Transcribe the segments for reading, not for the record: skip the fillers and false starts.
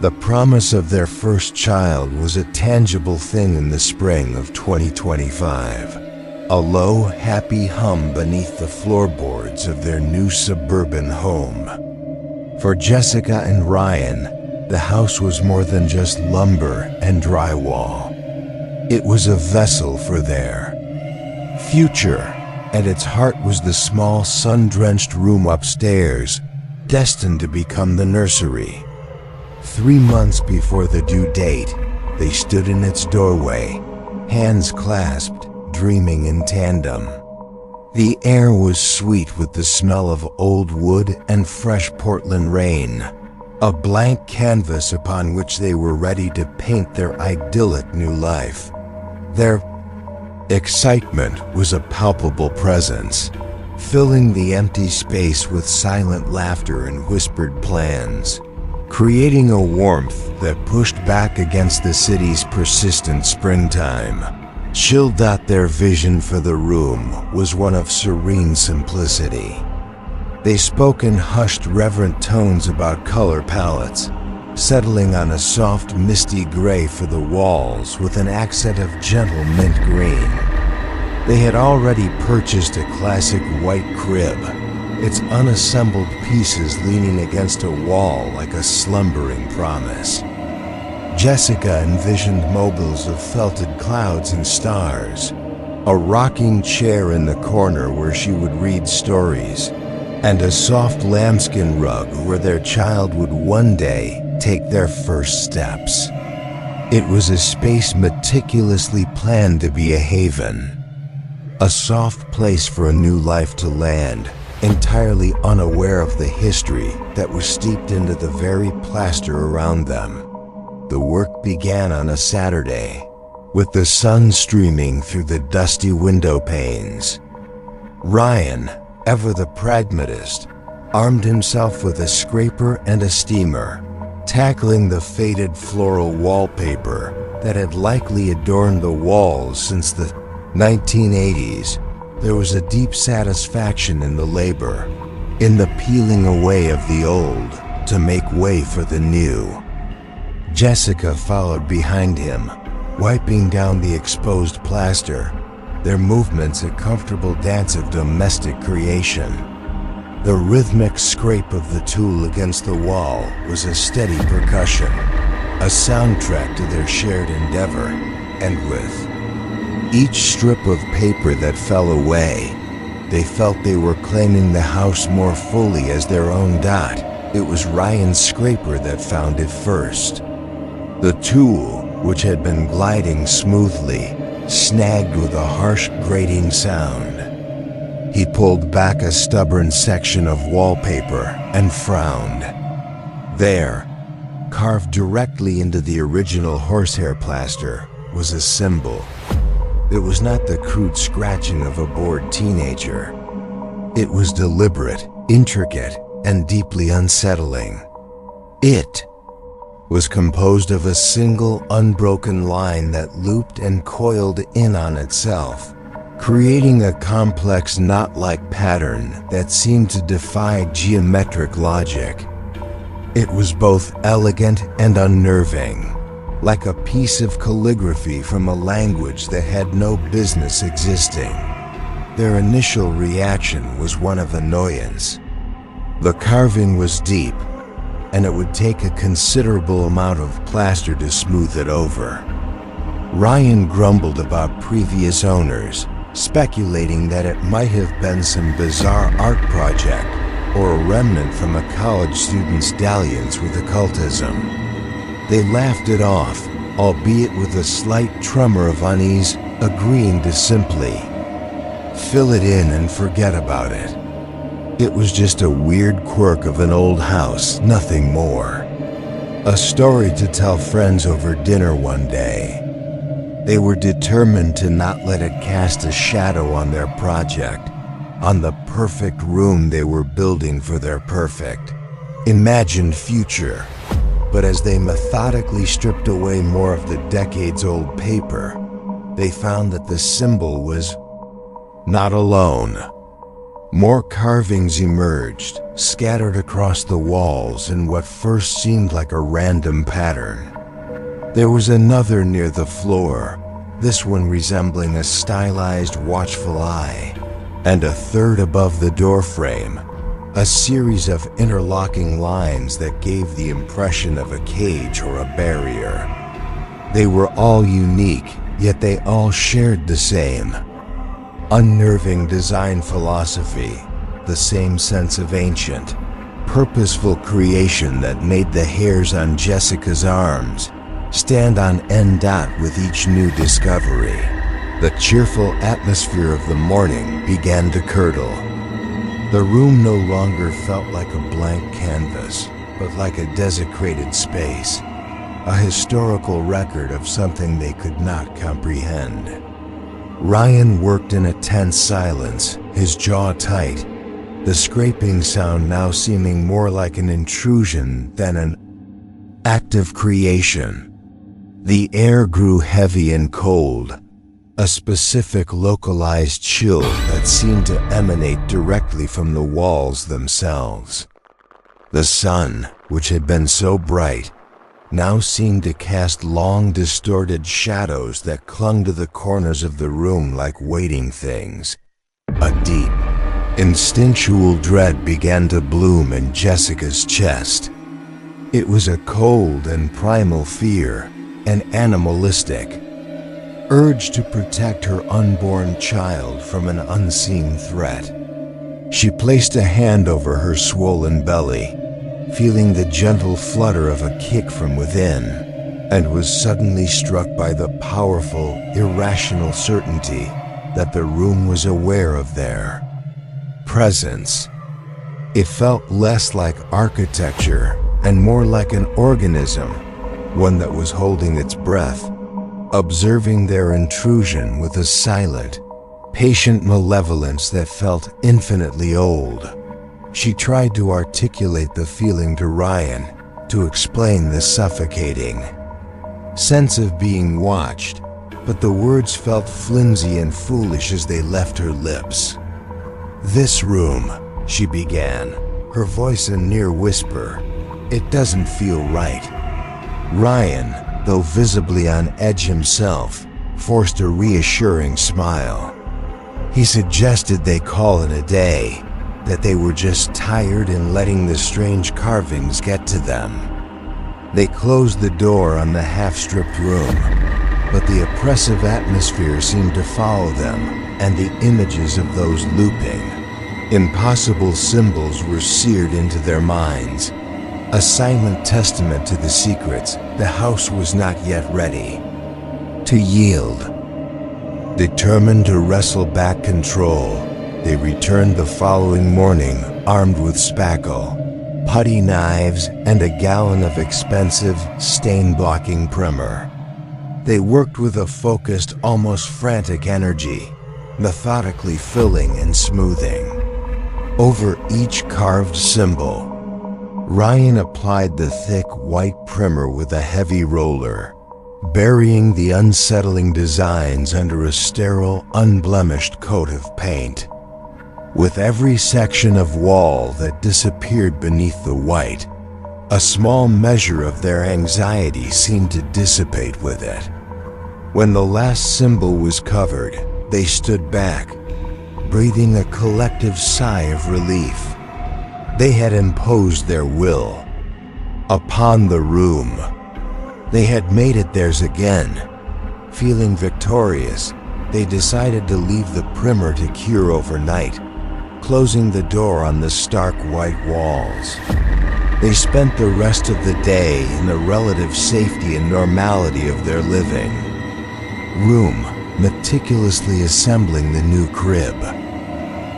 The promise of their first child was a tangible thing in the spring of 2025. A low, happy hum beneath the floorboards of their new suburban home. For Jessica and Ryan, the house was more than just lumber and drywall. It was a vessel for their future, and its heart was the small, sun-drenched room upstairs, destined to become the nursery. 3 months before the due date, they stood in its doorway, hands clasped, dreaming in tandem. The air was sweet with the smell of old wood and fresh Portland rain, a blank canvas upon which they were ready to paint their idyllic new life. Their excitement was a palpable presence, filling the empty space with silent laughter and whispered plans, creating a warmth that pushed back against the city's persistent springtime. Chilled out, their vision for the room was one of serene simplicity. They spoke in hushed, reverent tones about color palettes, settling on a soft, misty gray for the walls with an accent of gentle mint green. They had already purchased a classic white crib, its unassembled pieces leaning against a wall like a slumbering promise. Jessica envisioned mobiles of felted clouds and stars, a rocking chair in the corner where she would read stories, and a soft lambskin rug where their child would one day take their first steps. It was a space meticulously planned to be a haven, a soft place for a new life to land, entirely unaware of the history that was steeped into the very plaster around them. The work began on a Saturday, with the sun streaming through the dusty window panes. Ryan, ever the pragmatist, armed himself with a scraper and a steamer, tackling the faded floral wallpaper that had likely adorned the walls since the 1980s. There was a deep satisfaction in the labor, in the peeling away of the old to make way for the new. Jessica followed behind him, wiping down the exposed plaster, their movements a comfortable dance of domestic creation. The rhythmic scrape of the tool against the wall was a steady percussion, a soundtrack to their shared endeavor, and with each strip of paper that fell away, they felt they were claiming the house more fully as their own. It was Ryan's scraper that found it first. The tool, which had been gliding smoothly, snagged with a harsh grating sound. He pulled back a stubborn section of wallpaper and frowned. There, carved directly into the original horsehair plaster, was a symbol. It was not the crude scratching of a bored teenager. It was deliberate, intricate, and deeply unsettling. It was composed of a single unbroken line that looped and coiled in on itself, creating a complex knot-like pattern that seemed to defy geometric logic. It was both elegant and unnerving, like a piece of calligraphy from a language that had no business existing. Their initial reaction was one of annoyance. The carving was deep, and it would take a considerable amount of plaster to smooth it over. Ryan grumbled about previous owners, speculating that it might have been some bizarre art project or a remnant from a college student's dalliance with occultism. They laughed it off, albeit with a slight tremor of unease, agreeing to simply fill it in and forget about it. It was just a weird quirk of an old house, nothing more. A story to tell friends over dinner one day. They were determined to not let it cast a shadow on their project, on the perfect room they were building for their perfect, imagined future. But as they methodically stripped away more of the decades-old paper, they found that the symbol was not alone. More carvings emerged, scattered across the walls in what first seemed like a random pattern. There was another near the floor, this one resembling a stylized watchful eye, and a third above the doorframe, a series of interlocking lines that gave the impression of a cage or a barrier. They were all unique, yet they all shared the same unnerving design philosophy, the same sense of ancient, purposeful creation that made the hairs on Jessica's arms stand on end with each new discovery. The cheerful atmosphere of the morning began to curdle. The room no longer felt like a blank canvas, but like a desecrated space, a historical record of something they could not comprehend. Ryan worked in a tense silence, his jaw tight, the scraping sound now seeming more like an intrusion than an act of creation. The air grew heavy and cold, a specific localized chill that seemed to emanate directly from the walls themselves. The sun, which had been so bright, now seemed to cast long, distorted shadows that clung to the corners of the room like waiting things. A deep, instinctual dread began to bloom in Jessica's chest. It was a cold and primal fear, an animalistic urge to protect her unborn child from an unseen threat. She placed a hand over her swollen belly, feeling the gentle flutter of a kick from within, and was suddenly struck by the powerful, irrational certainty that the room was aware of their presence. It felt less like architecture and more like an organism, one that was holding its breath, observing their intrusion with a silent, patient malevolence that felt infinitely old. She tried to articulate the feeling to Ryan, to explain the suffocating sense of being watched, but the words felt flimsy and foolish as they left her lips. "This room," she began, her voice a near whisper, "it doesn't feel right." Ryan, though visibly on edge himself, forced a reassuring smile. He suggested they call it a day, that they were just tired and letting the strange carvings get to them. They closed the door on the half-stripped room, but the oppressive atmosphere seemed to follow them, and the images of those looping, impossible symbols were seared into their minds, a silent testament to the secrets the house was not yet ready to yield. Determined to wrestle back control, they returned the following morning armed with spackle, putty knives, and a gallon of expensive, stain-blocking primer. They worked with a focused, almost frantic energy, methodically filling and smoothing. Over each carved symbol, Ryan applied the thick white primer with a heavy roller, burying the unsettling designs under a sterile, unblemished coat of paint. With every section of wall that disappeared beneath the white, a small measure of their anxiety seemed to dissipate with it. When the last symbol was covered, they stood back, breathing a collective sigh of relief. They had imposed their will upon the room. They had made it theirs again. Feeling victorious, they decided to leave the primer to cure overnight, closing the door on the stark white walls. They spent the rest of the day in the relative safety and normality of their living room, meticulously assembling the new crib.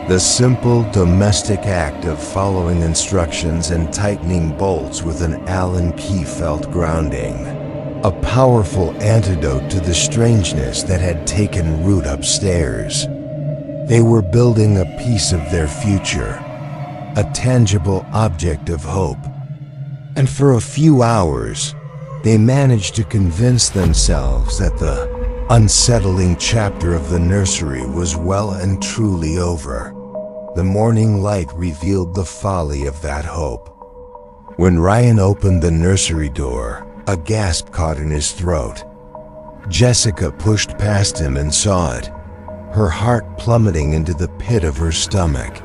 The simple domestic act of following instructions and tightening bolts with an Allen key felt grounding, a powerful antidote to the strangeness that had taken root upstairs. They were building a piece of their future, a tangible object of hope. And for a few hours, they managed to convince themselves that the unsettling chapter of the nursery was well and truly over. The morning light revealed the folly of that hope. When Ryan opened the nursery door, a gasp caught in his throat. Jessica pushed past him and saw it, her heart plummeting into the pit of her stomach.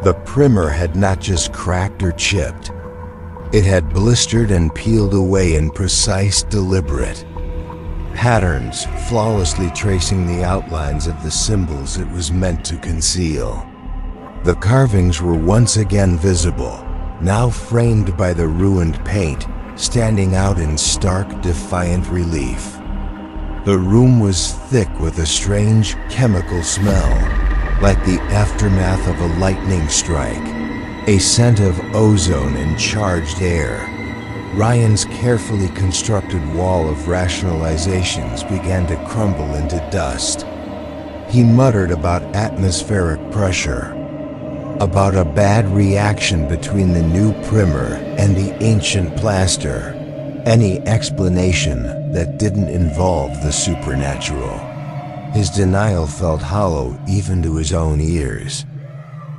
The primer had not just cracked or chipped. It had blistered and peeled away in precise, deliberate patterns, flawlessly tracing the outlines of the symbols it was meant to conceal. The carvings were once again visible, now framed by the ruined paint, standing out in stark, defiant relief. The room was thick with a strange chemical smell, like the aftermath of a lightning strike, a scent of ozone and charged air. Ryan's carefully constructed wall of rationalizations began to crumble into dust. He muttered about atmospheric pressure, about a bad reaction between the new primer and the ancient plaster, any explanation that didn't involve the supernatural. His denial felt hollow even to his own ears.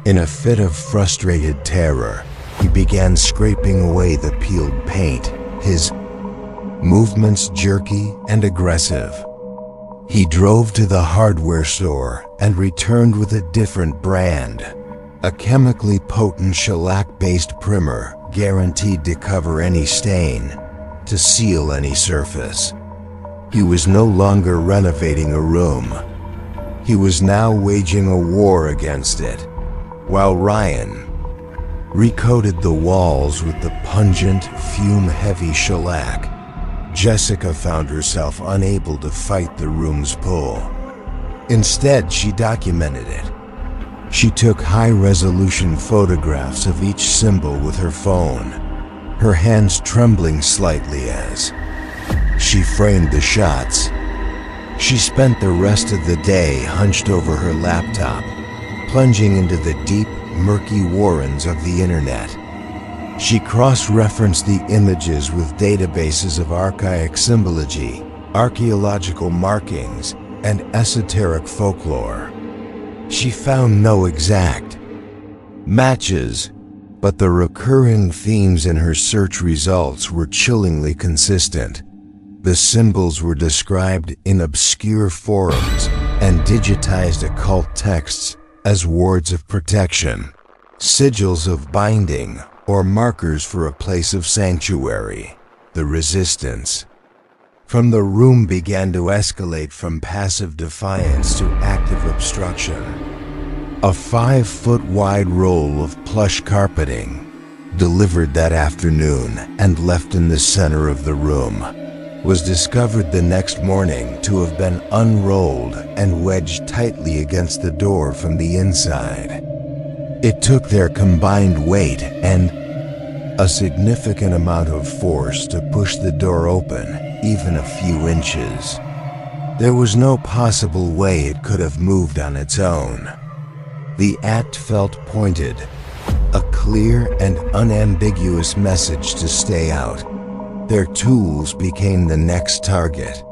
In a fit of frustrated terror, he began scraping away the peeled paint, his movements jerky and aggressive. He drove to the hardware store and returned with a different brand, a chemically potent shellac-based primer guaranteed to cover any stain, to seal any surface. He was no longer renovating a room. He was now waging a war against it, while Ryan recoated the walls with the pungent, fume-heavy shellac. Jessica found herself unable to fight the room's pull. Instead, she documented it. She took high-resolution photographs of each symbol with her phone, her hands trembling slightly as she framed the shots. She spent the rest of the day hunched over her laptop, plunging into the deep, murky warrens of the internet. She cross-referenced the images with databases of archaic symbology, archaeological markings, and esoteric folklore. She found no exact matches, but the recurring themes in her search results were chillingly consistent. The symbols were described in obscure forums and digitized occult texts as wards of protection, sigils of binding, or markers for a place of sanctuary, the resistance. From the room began to escalate from passive defiance to active obstruction. A 5-foot-wide roll of plush carpeting, delivered that afternoon and left in the center of the room, was discovered the next morning to have been unrolled and wedged tightly against the door from the inside. It took their combined weight and a significant amount of force to push the door open even a few inches. There was no possible way it could have moved on its own. The act felt pointed, a clear and unambiguous message to stay out. Their tools became the next target.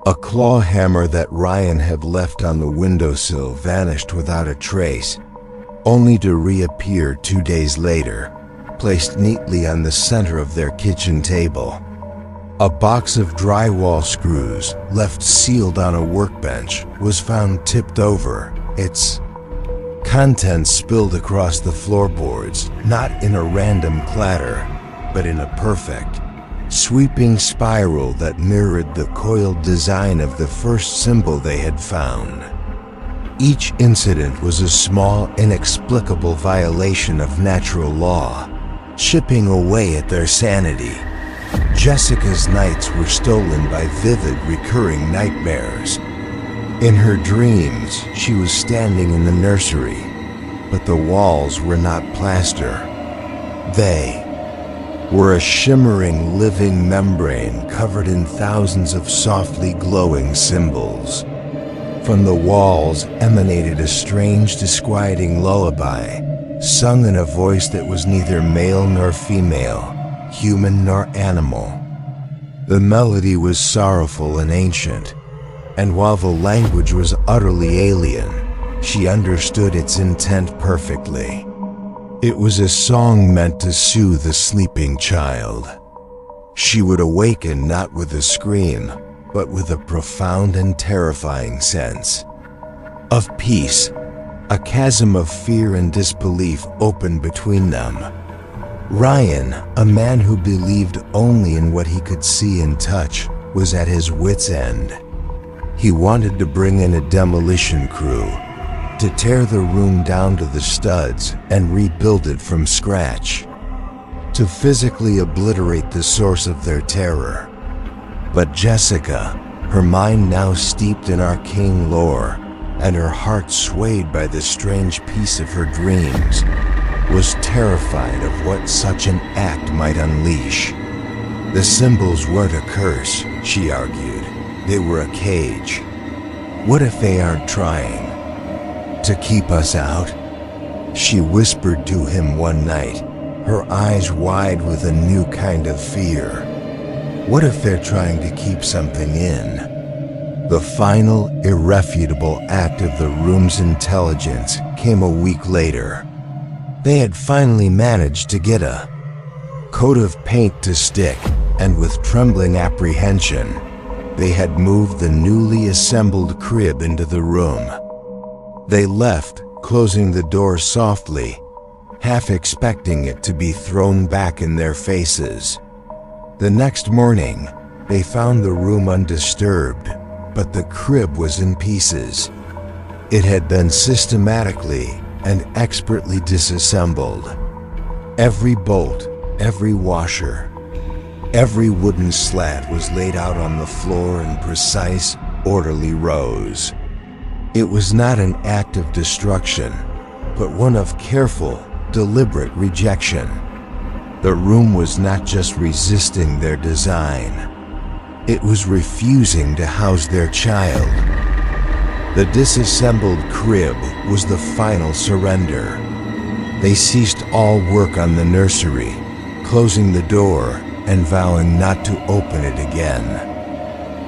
A claw hammer that Ryan had left on the windowsill vanished without a trace, only to reappear 2 days later, placed neatly on the center of their kitchen table. A box of drywall screws, left sealed on a workbench, was found tipped over, its contents spilled across the floorboards, not in a random clatter, but in a perfect, sweeping spiral that mirrored the coiled design of the first symbol they had found. Each incident was a small, inexplicable violation of natural law, chipping away at their sanity. Jessica's nights were stolen by vivid, recurring nightmares. In her dreams, she was standing in the nursery, but the walls were not plaster. They were a shimmering, living membrane covered in thousands of softly glowing symbols. From the walls emanated a strange, disquieting lullaby, sung in a voice that was neither male nor female, human nor animal. The melody was sorrowful and ancient, and while the language was utterly alien, She understood its intent perfectly. It was a song meant to soothe a sleeping child. She would awaken not with a scream, but with a profound and terrifying sense of peace. A chasm of fear and disbelief opened between them. Ryan, a man who believed only in what he could see and touch, was at his wit's end. He wanted to bring in a demolition crew to tear the room down to the studs and rebuild it from scratch, to physically obliterate the source of their terror. But Jessica, her mind now steeped in arcane lore and her heart swayed by the strange peace of her dreams, was terrified of what such an act might unleash. The symbols weren't a curse, she argued. They were a cage. What if they aren't trying to keep us out? She whispered to him one night, her eyes wide with a new kind of fear. What if they're trying to keep something in? The final, irrefutable act of the room's intelligence came a week later. They had finally managed to get a coat of paint to stick, and with trembling apprehension, they had moved the newly assembled crib into the room. They left, closing the door softly, half expecting it to be thrown back in their faces. The next morning, they found the room undisturbed, but the crib was in pieces. It had been systematically and expertly disassembled. Every bolt, every washer, every wooden slat was laid out on the floor in precise, orderly rows. It was not an act of destruction, but one of careful, deliberate rejection. The room was not just resisting their design. It was refusing to house their child. The disassembled crib was the final surrender. They ceased all work on the nursery, closing the door and vowing not to open it again.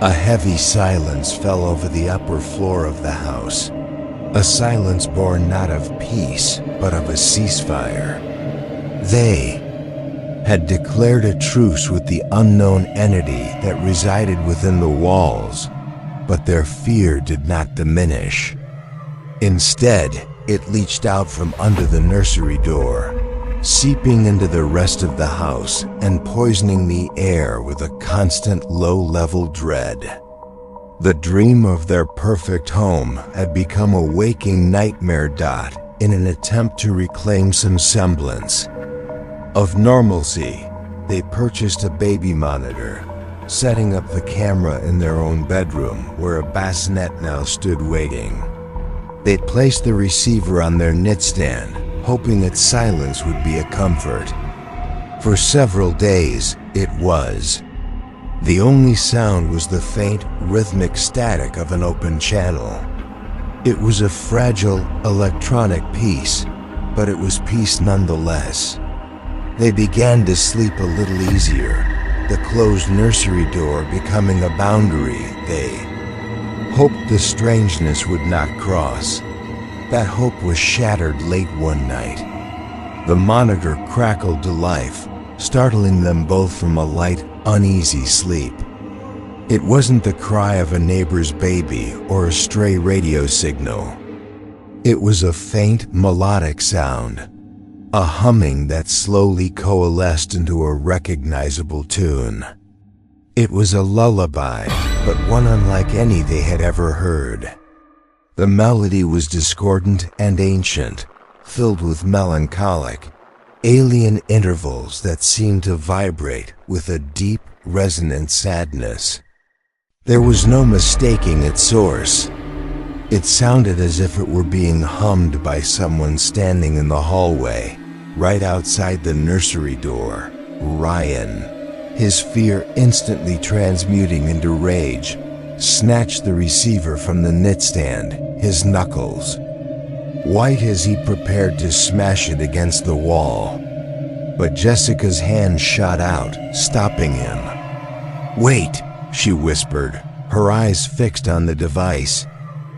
A heavy silence fell over the upper floor of the house, a silence born not of peace, but of a ceasefire. They had declared a truce with the unknown entity that resided within the walls, but their fear did not diminish. Instead, it leached out from under the nursery door, seeping into the rest of the house and poisoning the air with a constant low-level dread. The dream of their perfect home had become a waking nightmare dot in an attempt to reclaim some semblance of normalcy. They purchased a baby monitor, setting up the camera in their own bedroom where a bassinet now stood waiting. They'd placed the receiver on their nightstand, hoping its silence would be a comfort. For several days, it was. The only sound was the faint, rhythmic static of an open channel. It was a fragile, electronic piece, but it was peace nonetheless. They began to sleep a little easier, the closed nursery door becoming a boundary they hoped the strangeness would not cross. That hope was shattered late one night. The monitor crackled to life, startling them both from a light, uneasy sleep. It wasn't the cry of a neighbor's baby or a stray radio signal. It was a faint, melodic sound, a humming that slowly coalesced into a recognizable tune. It was a lullaby, but one unlike any they had ever heard. The melody was discordant and ancient, filled with melancholic, alien intervals that seemed to vibrate with a deep, resonant sadness. There was no mistaking its source. It sounded as if it were being hummed by someone standing in the hallway, right outside the nursery door. Ryan, his fear instantly transmuting into rage, snatched the receiver from the nightstand, his knuckles white as he prepared to smash it against the wall. But Jessica's hand shot out, stopping him. "Wait," she whispered, her eyes fixed on the device.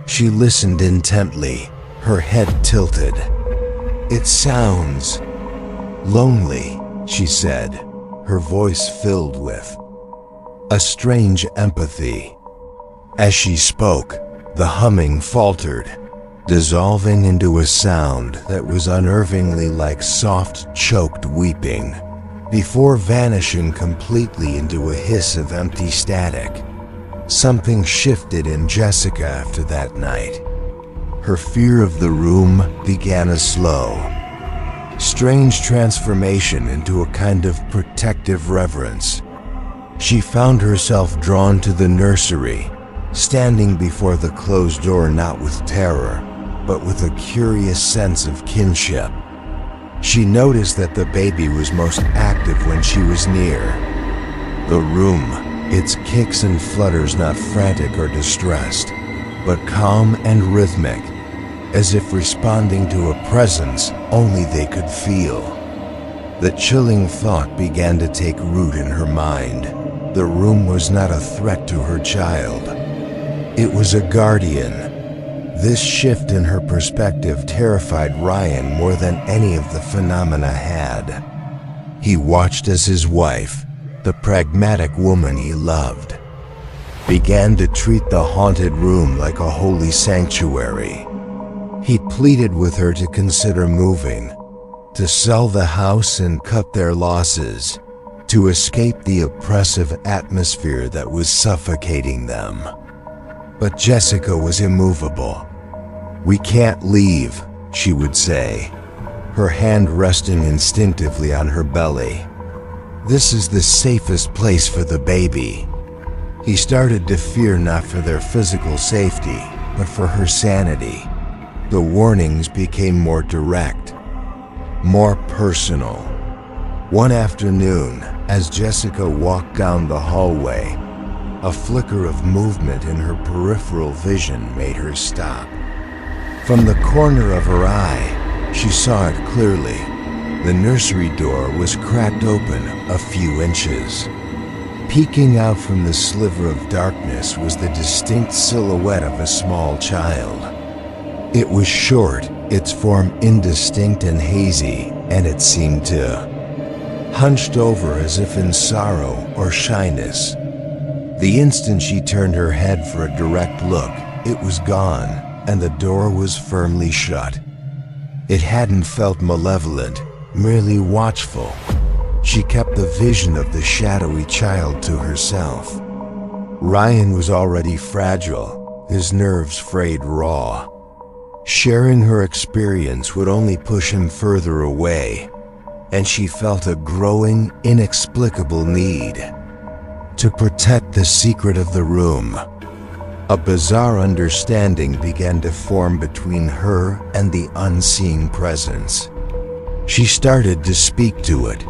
She listened intently, her head tilted. "It sounds lonely," she said, her voice filled with a strange empathy. As she spoke, the humming faltered, dissolving into a sound that was unnervingly like soft, choked weeping, before vanishing completely into a hiss of empty static. Something shifted in Jessica after that night. Her fear of the room began a slow, strange transformation into a kind of protective reverence. She found herself drawn to the nursery, standing before the closed door not with terror, but with a curious sense of kinship. She noticed that the baby was most active when she was near. The room, its kicks and flutters not frantic or distressed, but calm and rhythmic, as if responding to a presence only they could feel. The chilling thought began to take root in her mind. The room was not a threat to her child. It was a guardian. This shift in her perspective terrified Ryan more than any of the phenomena had. He watched as his wife, the pragmatic woman he loved, began to treat the haunted room like a holy sanctuary. He pleaded with her to consider moving, to sell the house and cut their losses, to escape the oppressive atmosphere that was suffocating them. But Jessica was immovable. "We can't leave," she would say, her hand resting instinctively on her belly. "This is the safest place for the baby." He started to fear not for their physical safety, but for her sanity. The warnings became more direct, more personal. One afternoon, as Jessica walked down the hallway, a flicker of movement in her peripheral vision made her stop. From the corner of her eye, she saw it clearly. The nursery door was cracked open a few inches. Peeking out from the sliver of darkness was the distinct silhouette of a small child. It was short, its form indistinct and hazy, and it seemed to hunched over as if in sorrow or shyness. The instant she turned her head for a direct look, it was gone, and the door was firmly shut. It hadn't felt malevolent, merely watchful. She kept the vision of the shadowy child to herself. Ryan was already fragile, his nerves frayed raw. Sharing her experience would only push him further away, and she felt a growing, inexplicable need to protect the secret of the room. A bizarre understanding began to form between her and the unseen presence. She started to speak to it,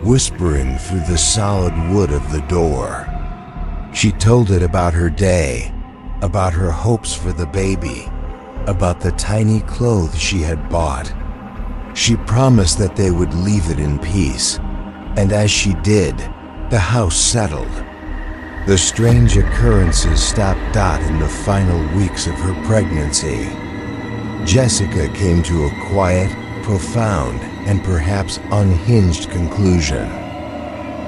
whispering through the solid wood of the door. She told it about her day, about her hopes for the baby, about the tiny clothes she had bought. She promised that they would leave it in peace, and as she did, the house settled. The strange occurrences stopped Dot in the final weeks of her pregnancy. Jessica came to a quiet, profound, and perhaps unhinged conclusion.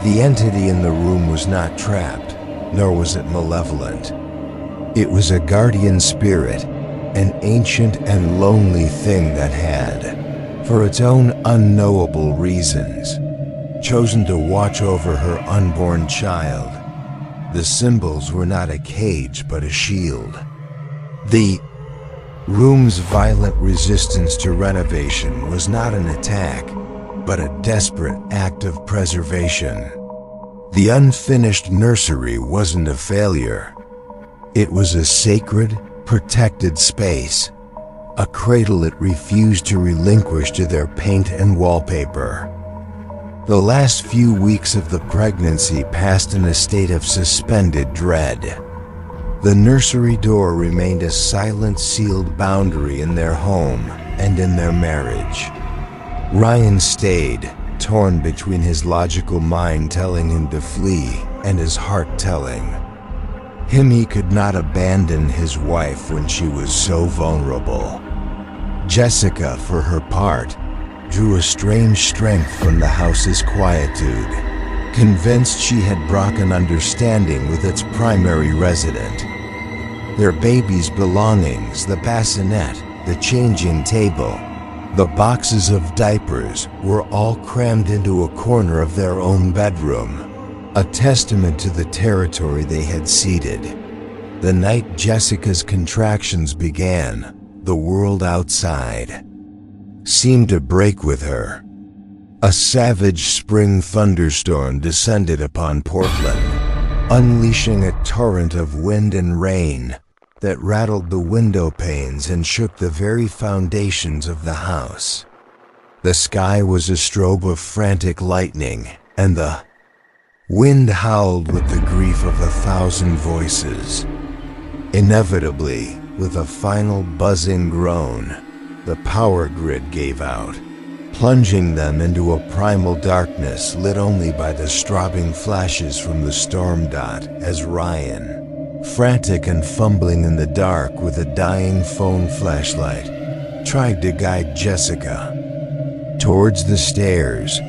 The entity in the room was not trapped, nor was it malevolent. It was a guardian spirit, an ancient and lonely thing that had, for its own unknowable reasons, chosen to watch over her unborn child. The symbols were not a cage, but a shield. The room's violent resistance to renovation was not an attack, but a desperate act of preservation. The unfinished nursery wasn't a failure. It was a sacred, protected space, a cradle it refused to relinquish to their paint and wallpaper. The last few weeks of the pregnancy passed in a state of suspended dread. The nursery door remained a silent, sealed boundary in their home and in their marriage. Ryan stayed, torn between his logical mind telling him to flee and his heart telling him he could not abandon his wife when she was so vulnerable. Jessica, for her part, drew a strange strength from the house's quietude, convinced she had brought an understanding with its primary resident. Their baby's belongings, the bassinet, the changing table, the boxes of diapers, were all crammed into a corner of their own bedroom, a testament to the territory they had ceded. The night Jessica's contractions began, the world outside seemed to break with her. A savage spring thunderstorm descended upon Portland, unleashing a torrent of wind and rain that rattled the window panes and shook the very foundations of the house. The sky was a strobe of frantic lightning, and the wind howled with the grief of 1,000 voices. Inevitably, with a final buzzing groan, the power grid gave out, plunging them into a primal darkness lit only by the strobing flashes from the storm dot as Ryan, frantic and fumbling in the dark with a dying phone flashlight, tried to guide Jessica towards the stairs.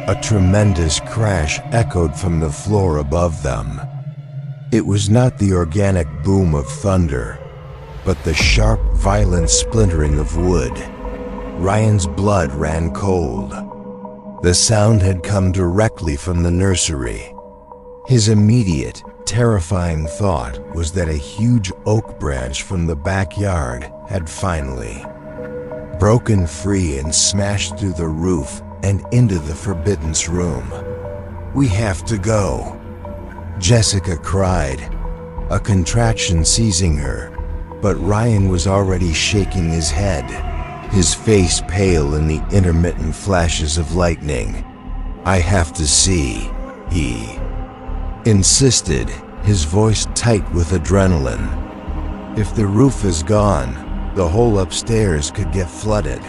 A tremendous crash echoed from the floor above them. It was not the organic boom of thunder, but the sharp, violent splintering of wood. Ryan's blood ran cold. The sound had come directly from the nursery. His immediate, terrifying thought was that a huge oak branch from the backyard had finally broken free and smashed through the roof and into the forbiddance room. "We have to go," Jessica cried, a contraction seizing her, but Ryan was already shaking his head, his face pale in the intermittent flashes of lightning. "I have to see," he insisted, his voice tight with adrenaline. "If the roof is gone, the whole upstairs could get flooded."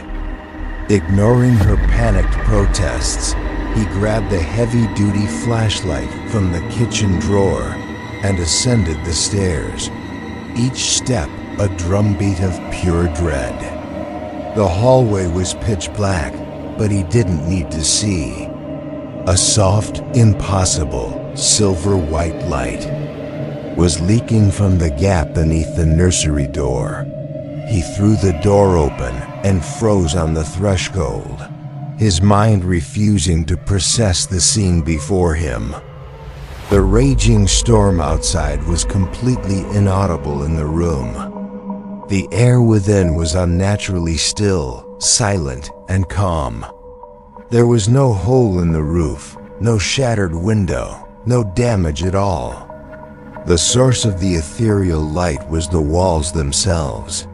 Ignoring her panicked protests, he grabbed a heavy-duty flashlight from the kitchen drawer and ascended the stairs, each step a drumbeat of pure dread. The hallway was pitch black, but he didn't need to see. A soft, impossible, silver-white light was leaking from the gap beneath the nursery door. He threw the door open and froze on the threshold, his mind refusing to process the scene before him. The raging storm outside was completely inaudible in the room. The air within was unnaturally still, silent, and calm. There was no hole in the roof, no shattered window, no damage at all. The source of the ethereal light was the walls themselves.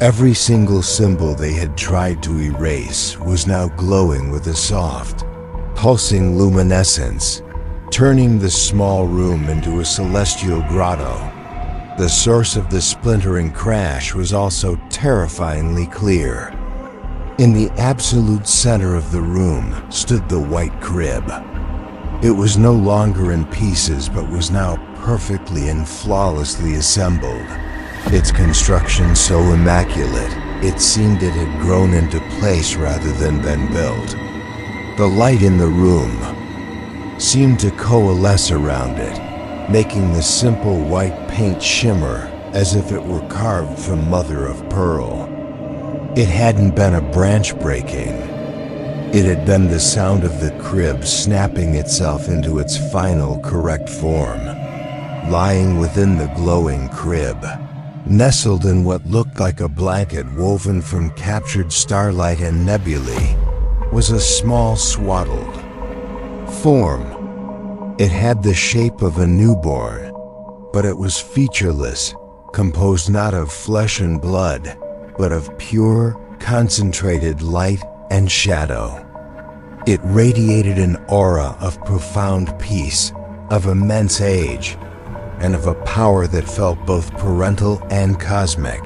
Every single symbol they had tried to erase was now glowing with a soft, pulsing luminescence, turning the small room into a celestial grotto. The source of the splintering crash was also terrifyingly clear. In the absolute center of the room stood the white crib. It was no longer in pieces, but was now perfectly and flawlessly assembled. Its construction so immaculate, it seemed it had grown into place rather than been built. The light in the room seemed to coalesce around it, making the simple white paint shimmer as if it were carved from mother of pearl. It hadn't been a branch breaking. It had been the sound of the crib snapping itself into its final correct form. Lying within the glowing crib, nestled in what looked like a blanket woven from captured starlight and nebulae, was a small swaddled form. It had the shape of a newborn, but it was featureless, composed not of flesh and blood, but of pure, concentrated light and shadow. It radiated an aura of profound peace, of immense age, and of a power that felt both parental and cosmic.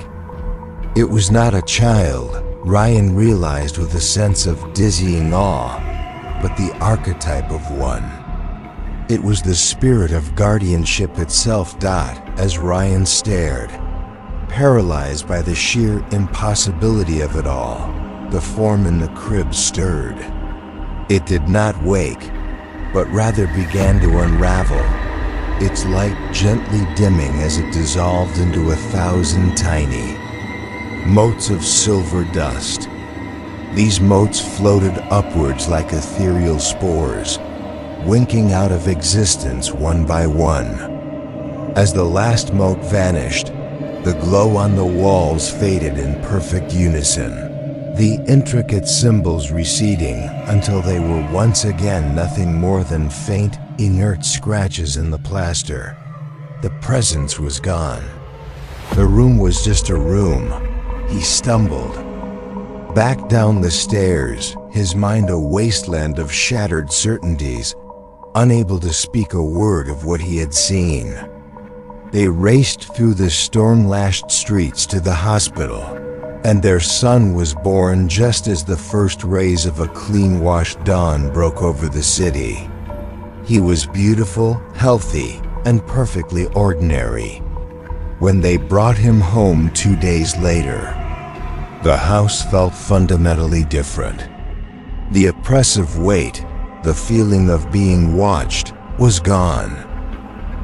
It was not a child, Ryan realized with a sense of dizzying awe, but the archetype of one. It was the spirit of guardianship itself. As Ryan stared, Paralyzed by the sheer impossibility of it all, the form in the crib stirred. It did not wake, but rather began to unravel, its light gently dimming as it dissolved into 1,000 tiny motes of silver dust. These motes floated upwards like ethereal spores, winking out of existence one by one. As the last mote vanished, the glow on the walls faded in perfect unison, the intricate symbols receding until they were once again nothing more than faint, inert scratches in the plaster. The presence was gone. The room was just a room. He stumbled back down the stairs, his mind a wasteland of shattered certainties, unable to speak a word of what he had seen. They raced through the storm-lashed streets to the hospital, and their son was born just as the first rays of a clean-washed dawn broke over the city. He was beautiful, healthy, and perfectly ordinary. When they brought him home 2 days later, the house felt fundamentally different. The oppressive weight, the feeling of being watched, was gone.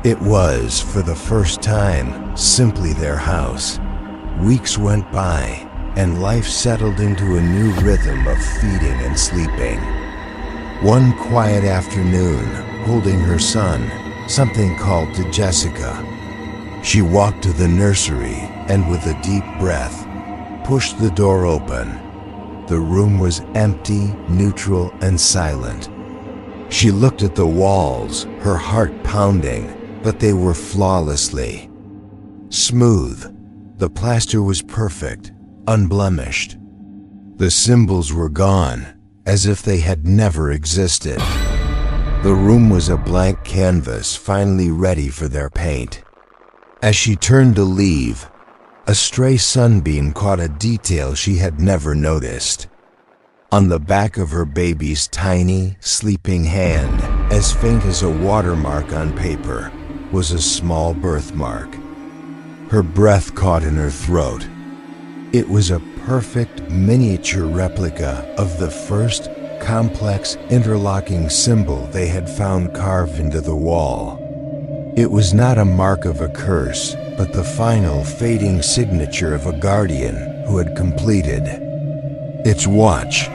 It was, for the first time, simply their house. Weeks went by, and life settled into a new rhythm of feeding and sleeping. One quiet afternoon, holding her son, something called to Jessica. She walked to the nursery and, with a deep breath, pushed the door open. The room was empty, neutral, and silent. She looked at the walls, her heart pounding, but they were flawlessly smooth. The plaster was perfect, unblemished. The symbols were gone, as if they had never existed. The room was a blank canvas, finally ready for their paint. As she turned to leave, a stray sunbeam caught a detail she had never noticed. On the back of her baby's tiny, sleeping hand, as faint as a watermark on paper, was a small birthmark. Her breath caught in her throat. It was a perfect miniature replica of the first complex interlocking symbol they had found carved into the wall. It was not a mark of a curse, but the final fading signature of a guardian who had completed its watch.